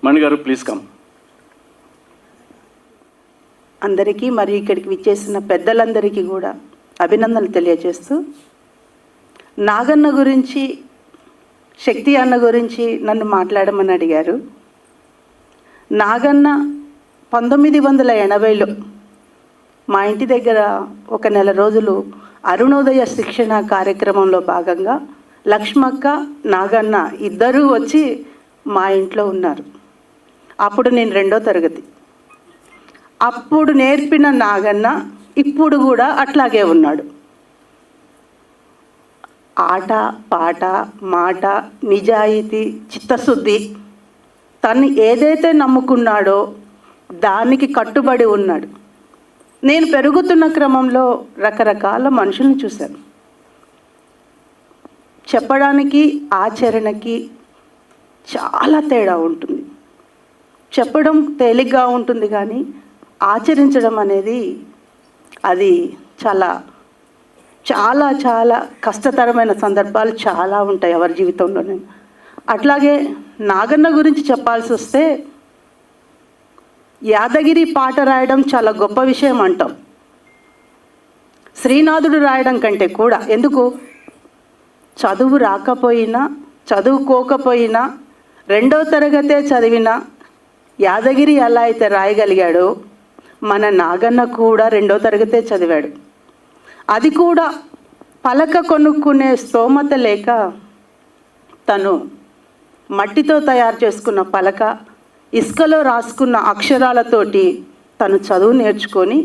మణి గారు please come. అందరికీ మరియు ఇక్కడికి విచ్చేసిన పెద్దలందరికీ కూడా అభినందనలు తెలియజేస్తూ, నాగన్న గురించి, శక్తి అన్న గురించి నన్ను మాట్లాడమని అడిగారు. నాగన్న 1980లో మా ఇంటి దగ్గర ఒక నెల రోజులు అరుణోదయ శిక్షణ కార్యక్రమంలో భాగంగా లక్ష్మక్క, నాగన్న ఇద్దరూ వచ్చి మా ఇంట్లో ఉన్నారు. అప్పుడు నేను 2వ తరగతి. అప్పుడు నేర్పిన నాగన్న ఇప్పుడు కూడా అట్లాగే ఉన్నాడు. ఆట, పాట, మాట, నిజాయితీ, చిత్తశుద్ధి, తను ఏదైతే నమ్ముకున్నాడో దానికి కట్టుబడి ఉన్నాడు. నేను పెరుగుతున్న క్రమంలో రకరకాల మనుషుల్ని చూశాను. చెప్పడానికి ఆచరణకి చాలా తేడా ఉంటుంది. చెప్పడం తేలిగ్గా ఉంటుంది కానీ ఆచరించడం అనేది అది చాలా చాలా చాలా కష్టతరమైన సందర్భాలు చాలా ఉంటాయి ఎవరి జీవితంలోనే. అట్లాగే నాగన్న గురించి చెప్పాల్సి వస్తే, యాదగిరి పాట రాయడం చాలా గొప్ప విషయం అంటాం. శ్రీనాథుడు రాయడం కంటే కూడా, ఎందుకు, చదువు రాకపోయినా చదువుకోకపోయినా 2వ తరగతే చదివిన యాదగిరి ఎలా అయితే రాయగలిగాడో మన నాగన్న కూడా 2వ తరగతే చదివాడు. అది కూడా పలక కొనుక్కునే స్తోమత లేక తను మట్టితో తయారు చేసుకున్న పలక, ఇసుకలో రాసుకున్న అక్షరాలతోటి తను చదువు నేర్చుకొని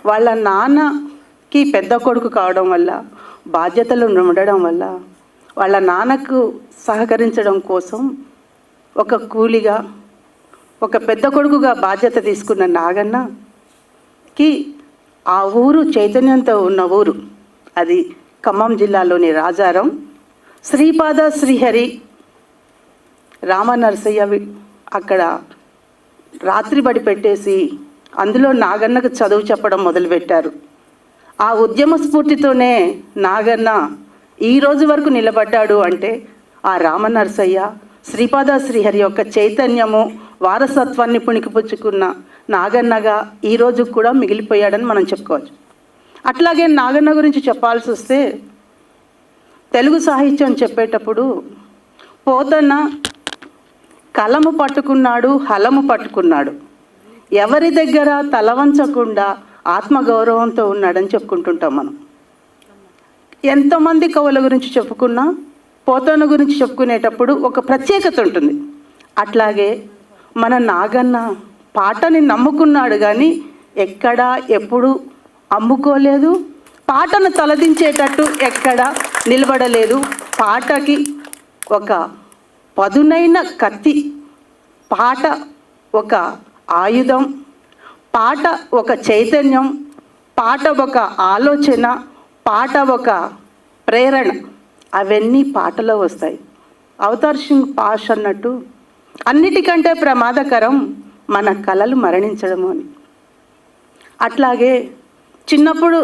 వాళ్ళ నాన్నకి పెద్ద కొడుకు కావడం వల్ల, బాధ్యతలు ఉండడం వల్ల వాళ్ళ నాన్నకు సహకరించడం కోసం ఒక కూలిగా, ఒక పెద్ద కొడుకుగా బాధ్యత తీసుకున్న నాగన్నకి ఆ ఊరు చైతన్యంతో ఉన్న ఊరు, అది ఖమ్మం జిల్లాలోని రాజారం. శ్రీపాద శ్రీహరి రామనరసయ్య అక్కడ రాత్రి బడి పెట్టేసి అందులో నాగన్నకు చదువు చెప్పడం మొదలుపెట్టారు. ఆ ఉద్యమ స్ఫూర్తితోనే నాగన్న ఈ రోజు వరకు నిలబడ్డాడు అంటే ఆ రామనరసయ్య, శ్రీపాద శ్రీహరి యొక్క చైతన్యము, వారసత్వాన్ని పుణికిపుచ్చుకున్న నాగన్నగా ఈరోజు కూడా మిగిలిపోయాడని మనం చెప్పుకోవచ్చు. అట్లాగే నాగన్న గురించి చెప్పాల్సి వస్తే, తెలుగు సాహిత్యం చెప్పేటప్పుడు పోతన్న కలము పట్టుకున్నాడు, హలము పట్టుకున్నాడు, ఎవరి దగ్గర తలవంచకుండా ఆత్మగౌరవంతో ఉన్నాడని చెప్పుకుంటుంటాం మనం. ఎంతమంది కవుల గురించి చెప్పుకున్నా పోతన్న గురించి చెప్పుకునేటప్పుడు ఒక ప్రత్యేకత ఉంటుంది. అట్లాగే మన నాగన్న పాటని నమ్ముకున్నాడు కానీ ఎక్కడా ఎప్పుడు అమ్ముకోలేదు, పాటను తలదించేటట్టు ఎక్కడా నిలబడలేదు. పాటకి ఒక పదునైన కత్తి, పాట ఒక ఆయుధం, పాట ఒక చైతన్యం, పాట ఒక ఆలోచన, పాట ఒక ప్రేరణ, అవన్నీ పాటలో వస్తాయి. అవతార్ సింగ్ పాష్ అన్నట్టు అన్నిటికంటే ప్రమాదకరం మన కళలు మరణించడము అని. అట్లాగే చిన్నప్పుడు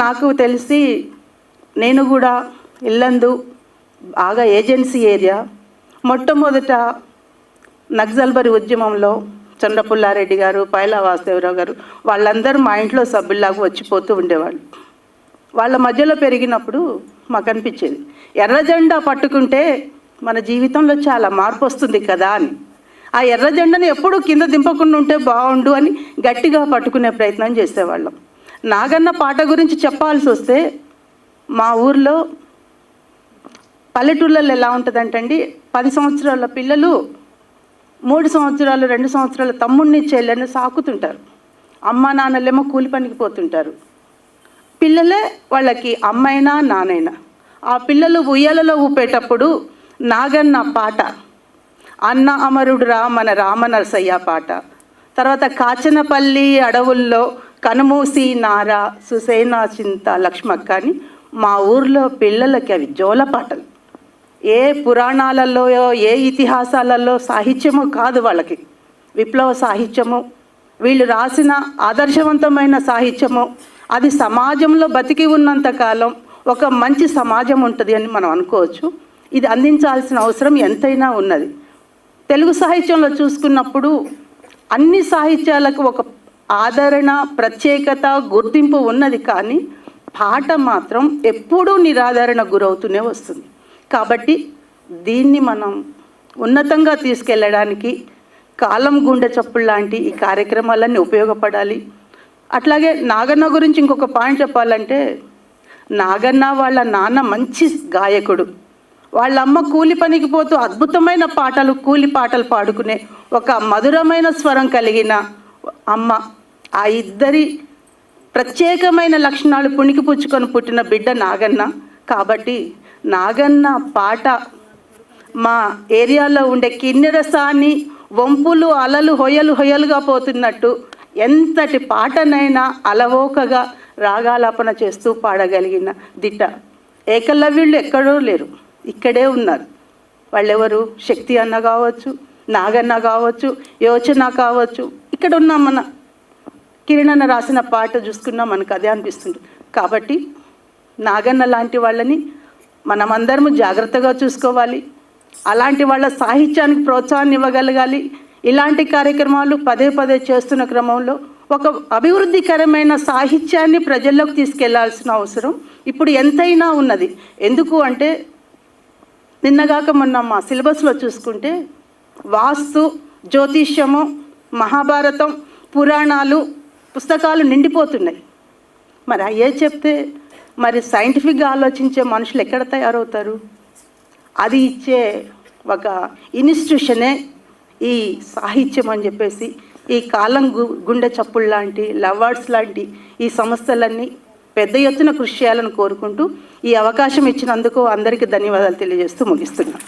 నాకు తెలిసి నేను కూడా ఇల్లందు బాగా ఏజెన్సీ ఏరియా, మొట్టమొదట నక్సల్బరి ఉద్యమంలో చంద్రపుల్లారెడ్డి గారు, పైలా వాసుదేవరావు గారు వాళ్ళందరూ మా ఇంట్లో సభ్యుల్లాగా వచ్చిపోతూ ఉండేవాళ్ళు. వాళ్ళ మధ్యలో పెరిగినప్పుడు మాకు అనిపించేది, ఎర్ర జెండా పట్టుకుంటే మన జీవితంలో చాలా మార్పు వస్తుంది కదా అని. ఆ ఎర్ర జెండాని ఎప్పుడూ కింద దింపకుండా ఉంటే బాగుండు అని గట్టిగా పట్టుకునే ప్రయత్నం చేసేవాళ్ళం. నాగన్న పాట గురించి చెప్పాల్సి వస్తే, మా ఊర్లో పల్లెటూళ్ళలో ఎలా ఉంటుందంటండి, 10 సంవత్సరాల పిల్లలు 3 సంవత్సరాలు 2 సంవత్సరాల తమ్ముడిని చెల్లెని సాకుతుంటారు. అమ్మ నాన్నలేమో కూలి పనికి పోతుంటారు. పిల్లలే వాళ్ళకి అమ్మైనా నానైనా. ఆ పిల్లలు ఉయ్యాలలో ఊపేటప్పుడు నాగన్న పాట, అన్న అమరుడురా మన రామనరసయ్య పాట, తర్వాత కాచనపల్లి అడవుల్లో కనుమూసి నార సుసేనా చింత లక్ష్మక్క అని మా ఊర్లో పిల్లలకి అవి జోల పాటలు. ఏ పురాణాలలో, ఏ ఇతిహాసాలలో సాహిత్యము కాదు వాళ్ళకి, విప్లవ సాహిత్యము, వీళ్ళు రాసిన ఆదర్శవంతమైన సాహిత్యము. అది సమాజంలో బతికి ఉన్నంతకాలం ఒక మంచి సమాజం ఉంటుంది అని మనం అనుకోవచ్చు. ఇది అందించాల్సిన అవసరం ఎంతైనా ఉన్నది. తెలుగు సాహిత్యంలో చూసుకున్నప్పుడు అన్ని సాహిత్యాలకు ఒక ఆదరణ, ప్రత్యేకత, గుర్తింపు ఉన్నది. కానీ పాట మాత్రం ఎప్పుడూ నిరాదరణ గురవుతూనే వస్తుంది. కాబట్టి దీన్ని మనం ఉన్నతంగా తీసుకెళ్ళడానికి కాలం గుండె చప్పుడు లాంటి ఈ కార్యక్రమాలన్నీ ఉపయోగపడాలి. అట్లాగే నాగన్న గురించి ఇంకొక పాయింట్ చెప్పాలంటే, నాగన్న వాళ్ళ నాన్న మంచి గాయకుడు, వాళ్ళ అమ్మ కూలి పనికి పోతూ అద్భుతమైన పాటలు, కూలి పాటలు పాడుకునే ఒక మధురమైన స్వరం కలిగిన అమ్మ. ఆ ఇద్దరి ప్రత్యేకమైన లక్షణాలు పుణికి పుచ్చుకొని పుట్టిన బిడ్డ నాగన్న. కాబట్టి నాగన్న పాట మా ఏరియాలో ఉండే కిన్నెరసాన్ని వంపులు అలలు హొయలుగా పోతున్నట్టు ఎంతటి పాటనైనా అలవోకగా రాగాలాపన చేస్తూ పాడగలిగిన దిట్ట. ఏకలవ్యుళ్ళు ఎక్కడో లేరు, ఇక్కడే ఉన్నారు. వాళ్ళెవరు? శక్తి అన్న కావచ్చు, నాగన్న కావచ్చు, యోచన కావచ్చు. ఇక్కడ ఉన్న మన కిరణన్న రాసిన పాట చూసుకున్నా మనకు అదే అనిపిస్తుంది. కాబట్టి నాగన్న లాంటి వాళ్ళని మనమందరము జాగ్రత్తగా చూసుకోవాలి. అలాంటి వాళ్ళ సాహిత్యానికి ప్రోత్సాహాన్ని ఇవ్వగలగాలి. ఇలాంటి కార్యక్రమాలు పదే పదే చేస్తున్న క్రమంలో ఒక అభివృద్ధికరమైన సాహిత్యాన్ని ప్రజల్లోకి తీసుకెళ్లాల్సిన అవసరం ఇప్పుడు ఎంతైనా ఉన్నది. ఎందుకు అంటే నిన్నగాక మొన్న మా సిలబస్లో చూసుకుంటే వాస్తు, జ్యోతిష్యము, మహాభారతం, పురాణాలు పుస్తకాలు నిండిపోతున్నాయి. మరి అయ్యే చెప్తే మరి సైంటిఫిక్గా ఆలోచించే మనుషులు ఎక్కడ తయారవుతారు? అది ఇచ్చే ఒక ఇన్స్టిట్యూషనే ఈ సాహిత్యం అని చెప్పేసి ఈ కాలం గుండె చప్పుడు లాంటి, లవర్డ్స్ లాంటి ఈ సంస్థలన్నీ పెద్ద ఎత్తున కృషి చేయాలని కోరుకుంటూ ఈ అవకాశం ఇచ్చినందుకు అందరికీ ధన్యవాదాలు తెలియజేస్తూ ముగిస్తున్నాను.